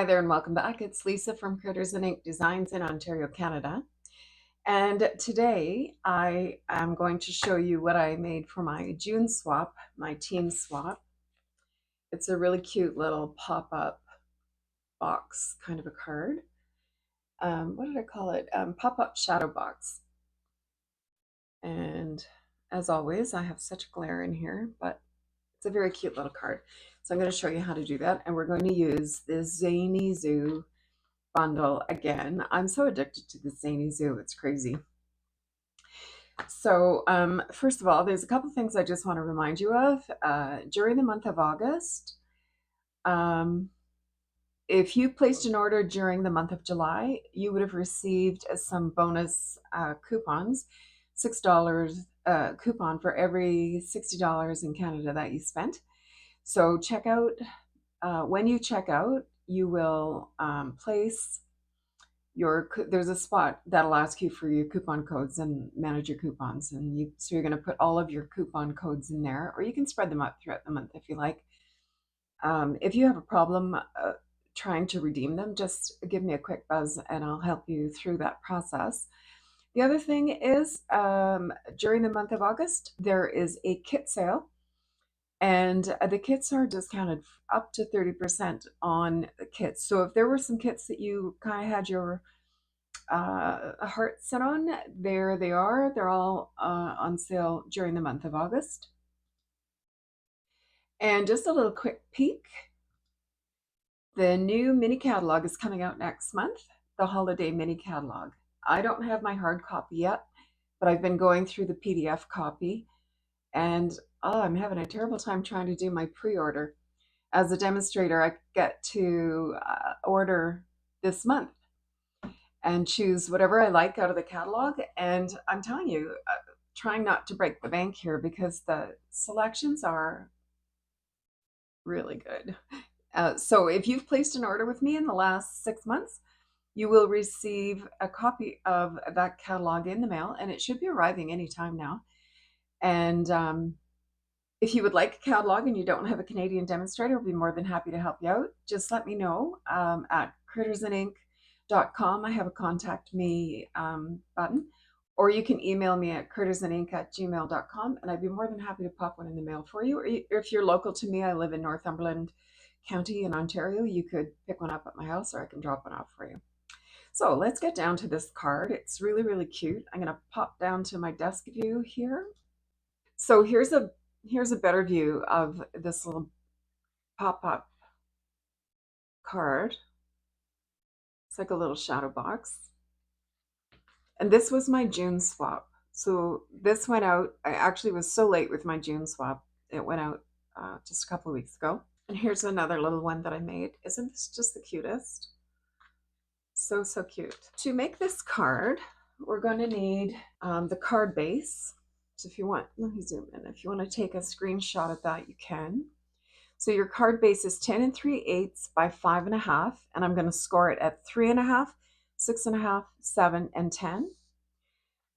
Hi there and welcome back. It's Lisa from Critters'n Ink Designs in Ontario, Canada. And today I am going to show you what I made for my June swap, my team swap. It's a really cute little pop-up box kind of a card. What did I call it? Pop-up shadow box. And as always, I have such glare in here, but it's a very cute little card. So I'm going to show you how to do that. And we're going to use this Zany Zoo Bundle again. I'm so addicted to the Zany Zoo, it's crazy. So first of all, there's a couple things I just want to remind you of. During the month of August, if you placed an order during the month of July, you would have received some bonus coupons, $6 coupon for every $60 in Canada that you spent. So check out, when you check out, you will place there's a spot that'll ask you for your coupon codes and manage your coupons, and so you're going to put all of your coupon codes in there, or you can spread them out throughout the month if you like. If you have a problem trying to redeem them, just give me a quick buzz and I'll help you through that process. The other thing is, during the month of August there is a kit sale, and the kits are discounted up to 30% on the kits. So if there were some kits that you kind of had your heart set on, there they are. They're all on sale during the month of August. And just a little quick peek, the new mini catalog is coming out next month, the holiday mini catalog. I don't have my hard copy yet, but I've been going through the PDF copy, and I'm having a terrible time trying to do my pre-order. As a demonstrator, I get to order this month and choose whatever I like out of the catalog. And I'm telling you, trying not to break the bank here because the selections are really good. So if you've placed an order with me in the last 6 months, you will receive a copy of that catalog in the mail, and it should be arriving anytime now. And if you would like a catalog and you don't have a Canadian demonstrator, I'll be more than happy to help you out. Just let me know at crittersandink.com. I have a contact me button, or you can email me at crittersandink@gmail.com, and I'd be more than happy to pop one in the mail for you. Or if you're local to me, I live in Northumberland County in Ontario, you could pick one up at my house, or I can drop one off for you. So let's get down to this card. It's really, really cute. I'm going to pop down to my desk view here. So here's a better view of this little pop-up card. It's like a little shadow box. And this was my June swap. So this went out, I actually was so late with my June swap. It went out just a couple of weeks ago. And here's another little one that I made. Isn't this just the cutest? So, so cute. To make this card, we're going to need the card base. So if you want, let me zoom in. If you want to take a screenshot of that, you can. So your card base is 10 3/8 by 5.5, and I'm going to score it at 3.5, 6.5, 7, and 10.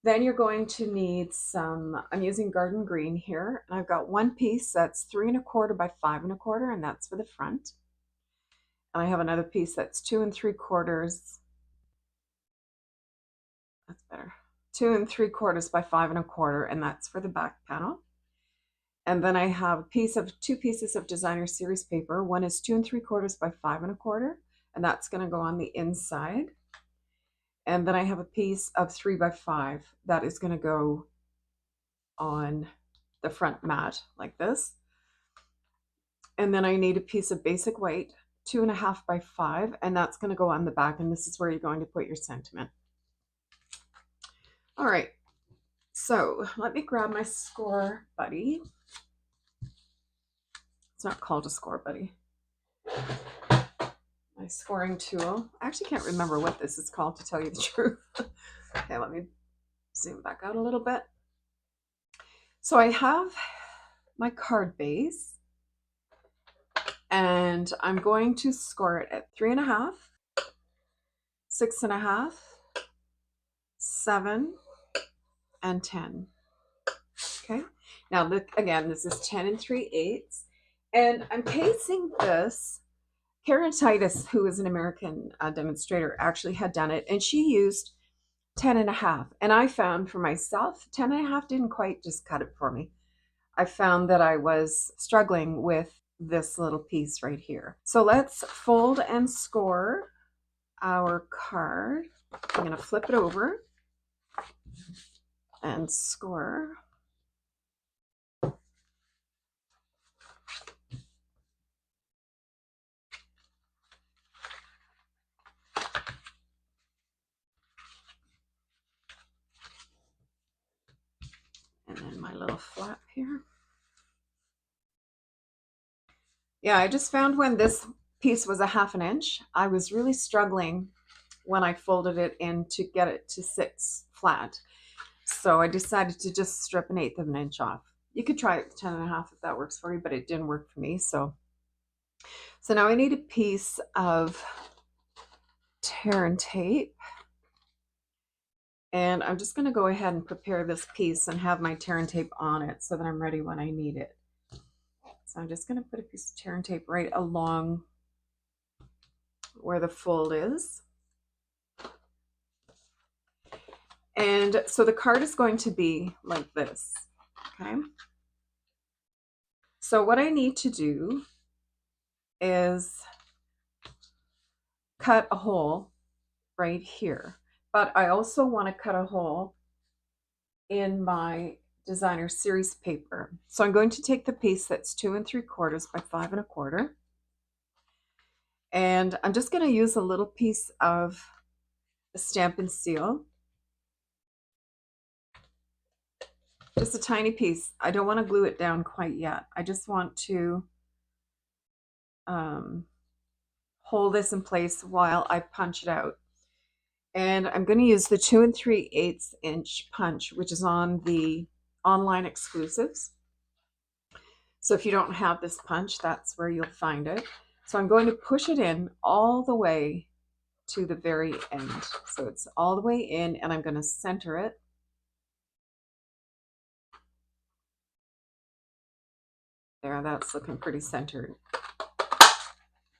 Then you're going to need some, I'm using garden green here, and I've got one piece that's 3.25 by 5.25, and that's for the front. And I have another piece that's 2 3/4. That's better. 2 3/4 by 5.25, and that's for the back panel. And then I have two pieces of designer series paper. One is 2 3/4 by 5.25, and that's going to go on the inside. And then I have a piece of 3 by 5 that is going to go on the front mat like this. And then I need a piece of basic white, 2.5 by 5, and that's going to go on the back. And this is where you're going to put your sentiment. All right, so let me grab my score buddy. It's not called a score buddy. My scoring tool. I actually can't remember what this is called, to tell you the truth. Okay, let me zoom back out a little bit. So I have my card base, and I'm going to score it at 3.5, 6.5, 7, and 10. Okay, now look again, this is 10 3/8, and I'm pacing this Karen Titus, who is an American demonstrator, actually had done it, and she used 10.5. And I found for myself, 10.5 didn't quite just cut it for me. I found that I was struggling with this little piece right here. So let's fold and score our card. I'm going to flip it over and score. And then my little flap here. Yeah, I just found when this piece was a 1/2 inch, I was really struggling when I folded it in to get it to sit flat. So I decided to just strip 1/8 of an inch off. You could try it with 10.5 if that works for you, but it didn't work for me. So now I need a piece of tear and tape. And I'm just going to go ahead and prepare this piece and have my tear and tape on it so that I'm ready when I need it. So I'm just going to put a piece of tear and tape right along where the fold is. And so the card is going to be like this, okay? So what I need to do is cut a hole right here, but I also want to cut a hole in my designer series paper. So I'm going to take the piece that's 2 3/4 by 5 1/4, and I'm just going to use a little piece of the Stampin' Seal, just a tiny piece. I don't want to glue it down quite yet. I just want to hold this in place while I punch it out. And I'm going to use the 2 3/8 inch punch, which is on the online exclusives. So if you don't have this punch, that's where you'll find it. So I'm going to push it in all the way to the very end. So it's all the way in, and I'm going to center it. There, that's looking pretty centered.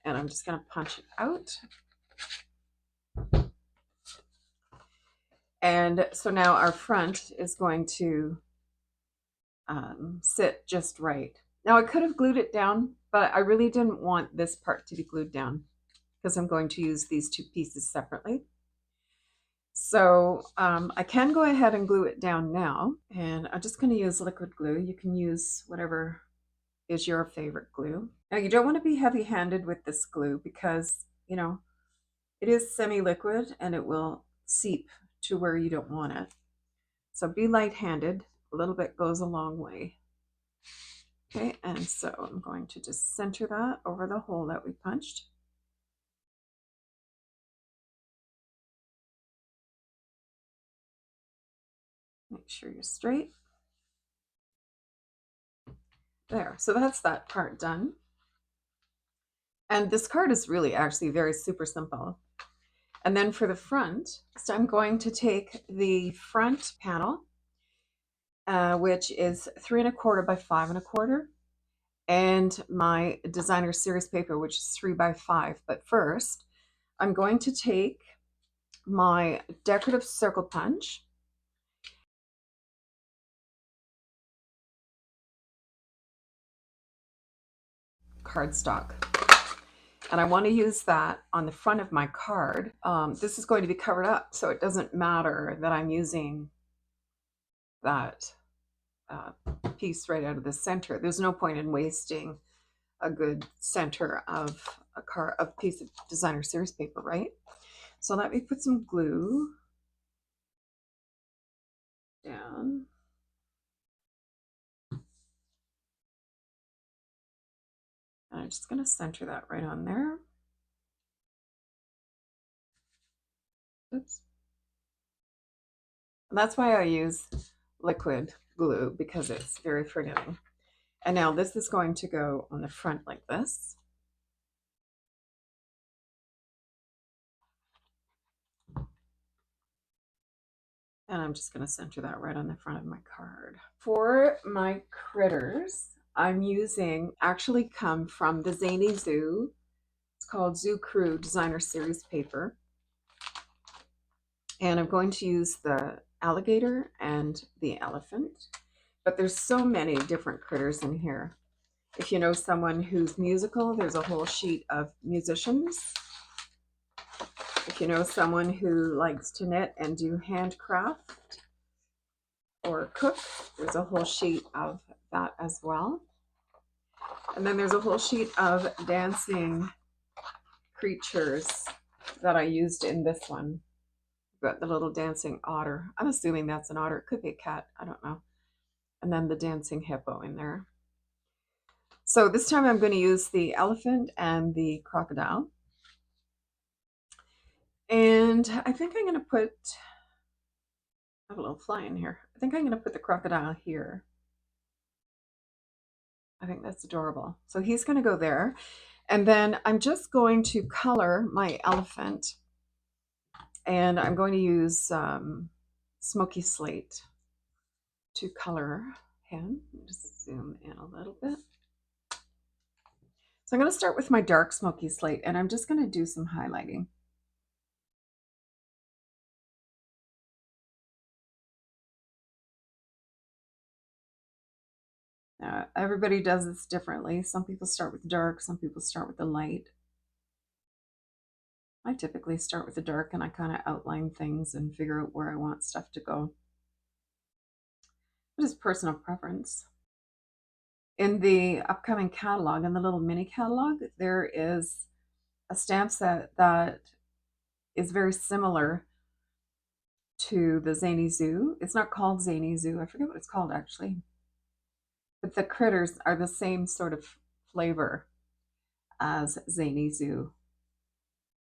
And I'm just going to punch it out. And so now our front is going to sit just right. Now I could have glued it down, but I really didn't want this part to be glued down because I'm going to use these two pieces separately. So I can go ahead and glue it down now, and I'm just going to use liquid glue. You can use whatever is your favorite glue. Now you don't want to be heavy-handed with this glue because, you know, it is semi-liquid and it will seep to where you don't want it. So be light-handed. A little bit goes a long way. Okay, and so I'm going to just center that over the hole that we punched. Make sure you're straight. There, so that's that part done. And this card is really actually very super simple. And then for the front, so I'm going to take the front panel, which is 3 1/4 by 5 1/4, and my designer series paper, which is 3 by 5. But first, I'm going to take my decorative circle punch, cardstock, and I want to use that on the front of my card. This is going to be covered up, so it doesn't matter that I'm using that piece right out of the center. There's no point in wasting a good center of a piece of designer series paper, right? So let me put some glue down. And I'm just going to center that right on there. Oops. And that's why I use liquid glue, because it's very forgiving. And now this is going to go on the front like this. And I'm just going to center that right on the front of my card. For my critters, I'm using, actually come from the Zany Zoo. It's called Zoo Crew Designer Series paper. And I'm going to use the alligator and the elephant. But there's so many different critters in here. If you know someone who's musical, there's a whole sheet of musicians. If you know someone who likes to knit and do handcraft or cook, there's a whole sheet of that as well. And then there's a whole sheet of dancing creatures that I used in this one. I've got the little dancing otter. I'm assuming that's an otter. It could be a cat. I don't know. And then the dancing hippo in there. So this time I'm going to use the elephant and the crocodile. And I think I'm going to put, I have a little fly in here. I think I'm going to put the crocodile here. I think that's adorable. So he's going to go there. And then I'm just going to color my elephant. And I'm going to use smoky slate to color him. Just zoom in a little bit. So I'm going to start with my dark smoky slate, and I'm just going to do some highlighting. Everybody does this differently. Some people start with dark, some people start with the light. I typically start with the dark and I kind of outline things and figure out where I want stuff to go. It is personal preference. In the upcoming catalog, in the little mini catalog, there is a stamp set that is very similar to the Zany Zoo. It's not called Zany Zoo. I forget what it's called actually. But the critters are the same sort of flavor as Zany Zoo.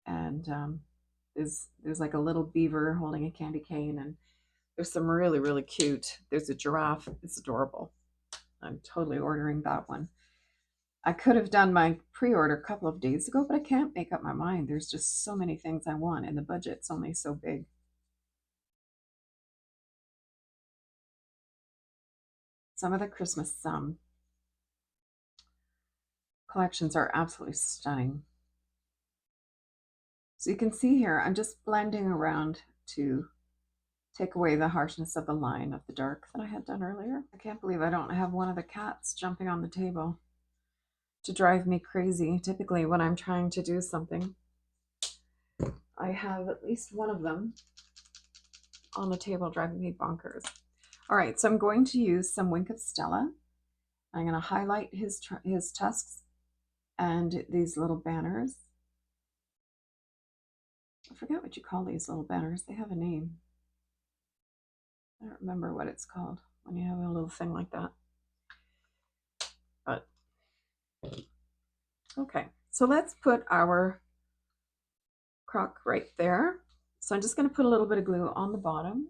And there's like a little beaver holding a candy cane, and there's some really, really cute. There's a giraffe. It's adorable. I'm totally ordering that one. I could have done my pre-order a couple of days ago, but I can't make up my mind. There's just so many things I want, and the budget's only so big. Some of the Christmas collections are absolutely stunning. So you can see here, I'm just blending around to take away the harshness of the line of the dark that I had done earlier. I can't believe I don't have one of the cats jumping on the table to drive me crazy. Typically when I'm trying to do something, I have at least one of them on the table driving me bonkers. All right, so I'm going to use some Wink of Stella. I'm going to highlight his tusks and these little banners. I forget what you call these little banners. They have a name. I don't remember what it's called when you have a little thing like that. But okay, so let's put our croc right there. So I'm just going to put a little bit of glue on the bottom.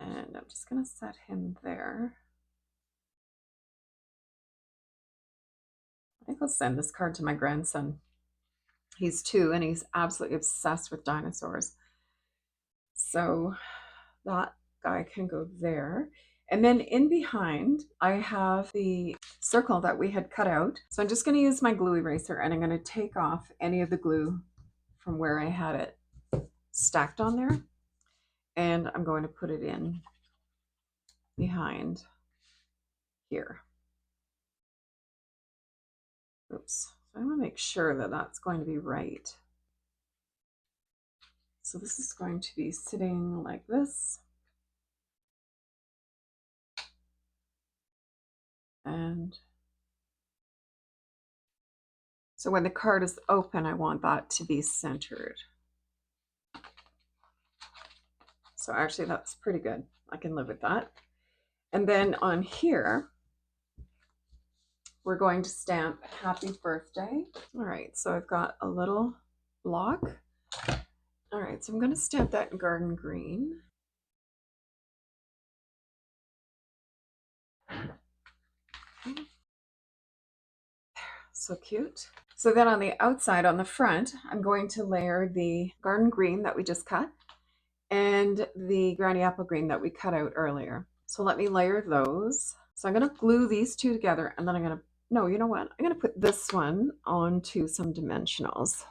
And I'm just going to set him there. I think I'll send this card to my grandson. He's 2 and he's absolutely obsessed with dinosaurs. So that guy can go there. And then in behind, I have the circle that we had cut out. So I'm just going to use my glue eraser and I'm going to take off any of the glue from where I had it stacked on there. And I'm going to put it in behind here. Oops. So I want to make sure that that's going to be right. So this is going to be sitting like this. And so when the card is open, I want that to be centered. So actually that's pretty good. I can live with that. And then on here, we're going to stamp happy birthday. All right, so I've got a little block. All right, so I'm going to stamp that in garden green. Okay. So cute. So then on the outside, on the front, I'm going to layer the garden green that we just cut and the granny apple green that we cut out earlier. So let me layer those. So I'm going to glue these two together, and then I'm going to, no, you know what? I'm going to put this one onto some dimensionals.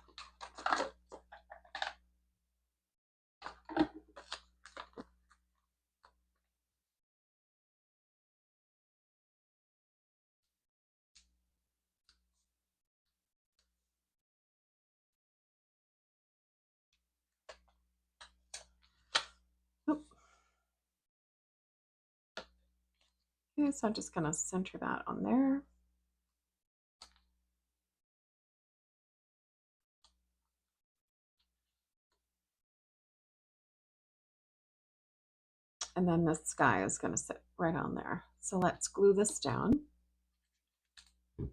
Oh, okay, so I'm just going to center that on there. And then this guy is going to sit right on there. So let's glue this down. And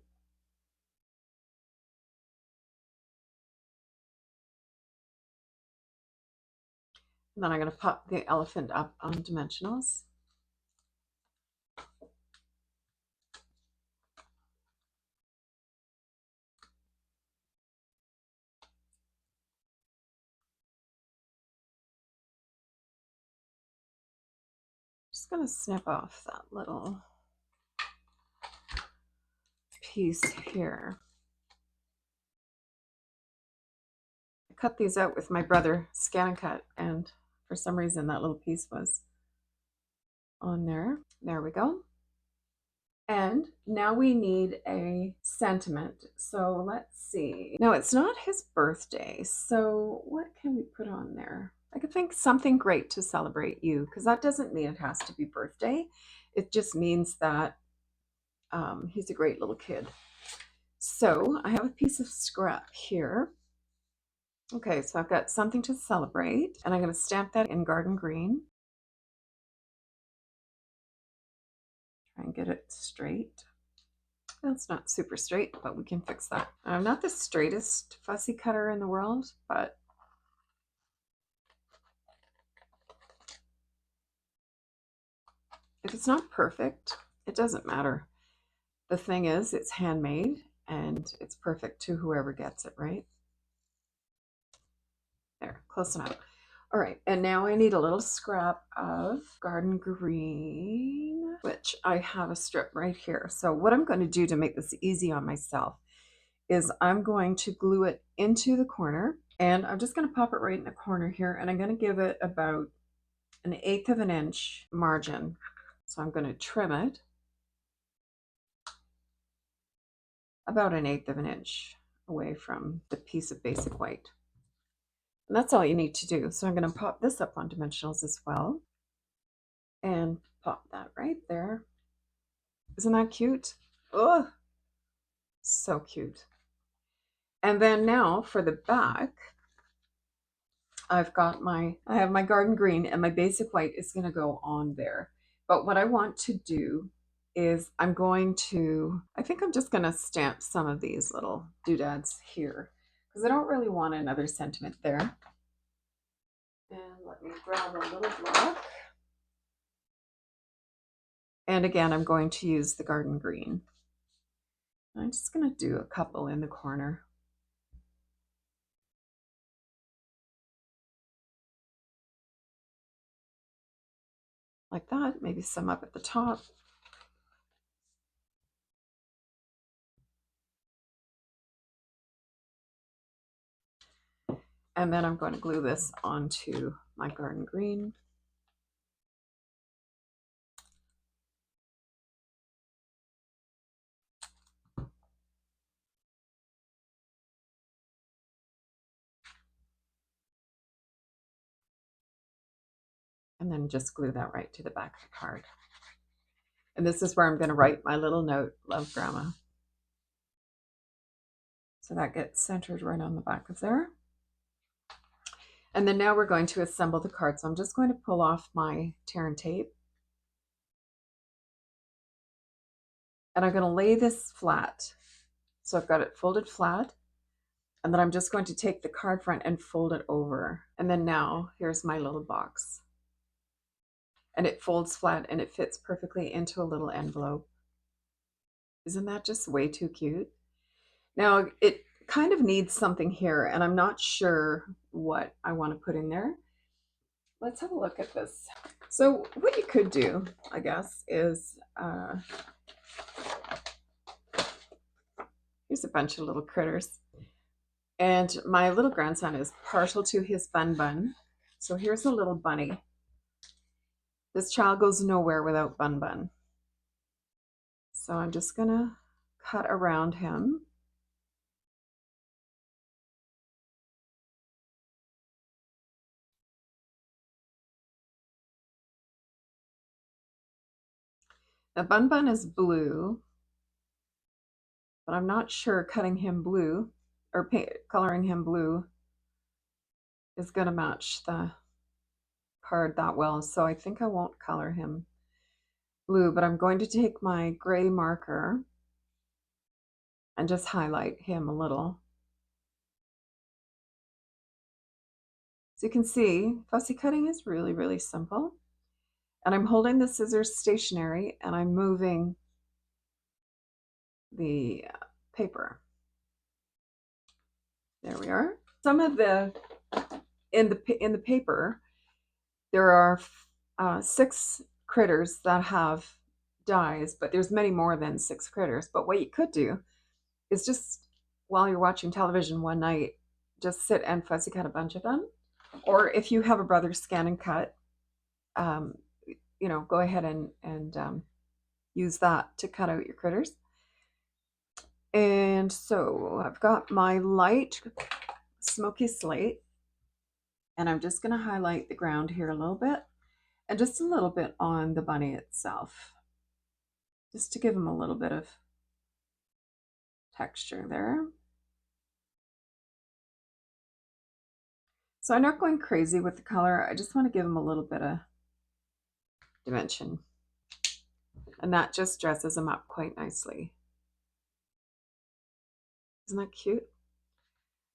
then I'm going to pop the elephant up on dimensionals. Just going to snip off that little piece here. I cut these out with my brother, Scan and Cut, and for some reason that little piece was on there. There we go. And now we need a sentiment. So let's see. Now it's not his birthday, so what can we put on there? I could think something great to celebrate you, because that doesn't mean it has to be birthday. It just means that he's a great little kid. So I have a piece of scrap here. Okay, so I've got something to celebrate, and I'm going to stamp that in garden green. Try and get it straight. That's not super straight, but we can fix that. I'm not the straightest fussy cutter in the world, but if it's not perfect, it doesn't matter. The thing is, it's handmade and it's perfect to whoever gets it, right? There, close enough. All right, and now I need a little scrap of garden green, which I have a strip right here. So what I'm going to do to make this easy on myself is I'm going to glue it into the corner, and I'm just going to pop it right in the corner here, and I'm going to give it about 1/8 of an inch margin. So I'm going to trim it about 1/8 of an inch away from the piece of basic white. And that's all you need to do. So I'm going to pop this up on dimensionals as well and pop that right there. Isn't that cute? Oh, so cute. And then now for the back, I have my garden green, and my basic white is going to go on there. But what I want to do is I think I'm just going to stamp some of these little doodads here, because I don't really want another sentiment there. And let me grab a little block. And again, I'm going to use the garden green. I'm just going to do a couple in the corner. Like that, maybe some up at the top. And then I'm going to glue this onto my garden green. And then just glue that right to the back of the card. And this is where I'm going to write my little note, love grandma. So that gets centered right on the back of there. And then now we're going to assemble the card. So I'm just going to pull off my tear and tape. And I'm going to lay this flat. So I've got it folded flat. And then I'm just going to take the card front and fold it over. And then now here's my little box. And it folds flat and it fits perfectly into a little envelope. Isn't that just way too cute? Now it kind of needs something here, and I'm not sure what I want to put in there. Let's have a look at this. So what you could do, I guess, is here's a bunch of little critters. And my little grandson is partial to his bun bun. So here's a little bunny. This child goes nowhere without bun bun. So I'm just gonna cut around him. Now bun bun is blue, but I'm not sure cutting him blue or coloring him blue is gonna match the card that well. So I think I won't color him blue, but I'm going to take my gray marker and just highlight him a little. So you can see fussy cutting is really, really simple. And I'm holding the scissors stationary and I'm moving the paper. There we are. Some of the in the paper, there are 6 critters that have dies, but there's many more than 6 critters. But what you could do is just while you're watching television one night, just sit and fussy cut a bunch of them. Or if you have a brother scan and cut, um, go ahead and use that to cut out your critters. And so I've got my light smoky slate, and I'm just going to highlight the ground here a little bit and just a little bit on the bunny itself, just to give him a little bit of texture there. So I'm not going crazy with the color. I just want to give him a little bit of dimension. And that just dresses him up quite nicely. Isn't that cute?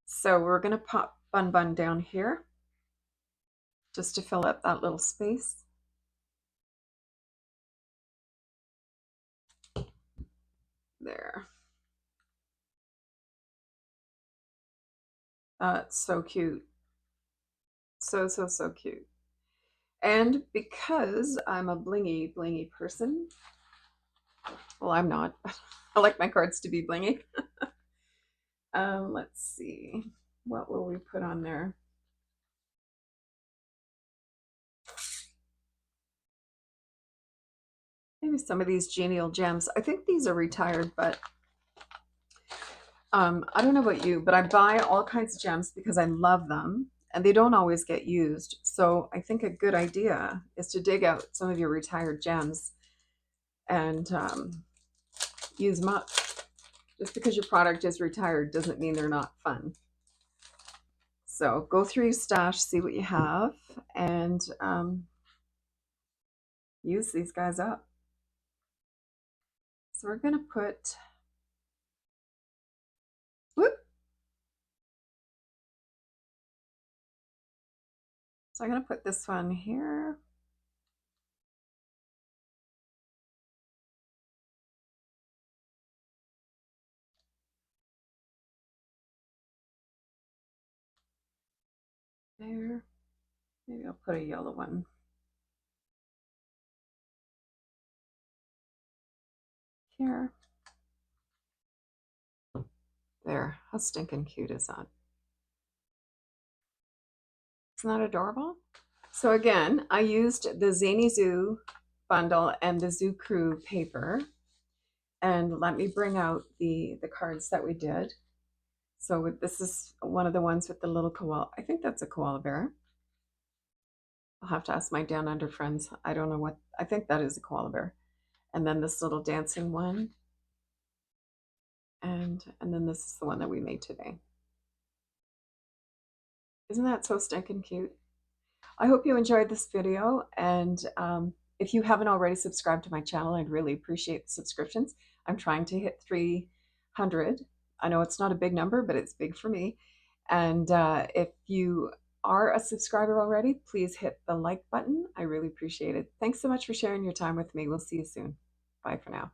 So we're going to pop Bun Bun down here just to fill up that little space. There. That's so cute. So, so, so cute. And because I'm a blingy, blingy person, well, I'm not. I like my cards to be blingy. Let's see. What will we put on there? Maybe some of these genial gems. I think these are retired, but I don't know about you, but I buy all kinds of gems because I love them and they don't always get used. So I think a good idea is to dig out some of your retired gems and use them up. Just because your product is retired doesn't mean they're not fun. So go through your stash, see what you have, and use these guys up. So we're going to put, whoop. So I'm going to put this one here. There. Maybe I'll put a yellow one here. There. How stinking cute is that? Isn't that adorable? So again, I used the Zany Zoo Bundle and the Zoo Crew paper. And let me bring out the cards that we did. So this is one of the ones with the little koala. I think that's a koala bear. I'll have to ask my down under friends. I don't know what, I think that is a koala bear. And then this little dancing one. And then this is the one that we made today. Isn't that so stinking cute? I hope you enjoyed this video, and if you haven't already subscribed to my channel, I'd really appreciate the subscriptions. I'm trying to hit 300. I know it's not a big number, but it's big for me. And if you are a subscriber already, please hit the like button. I really appreciate it. Thanks so much for sharing your time with me. We'll see you soon. Bye for now.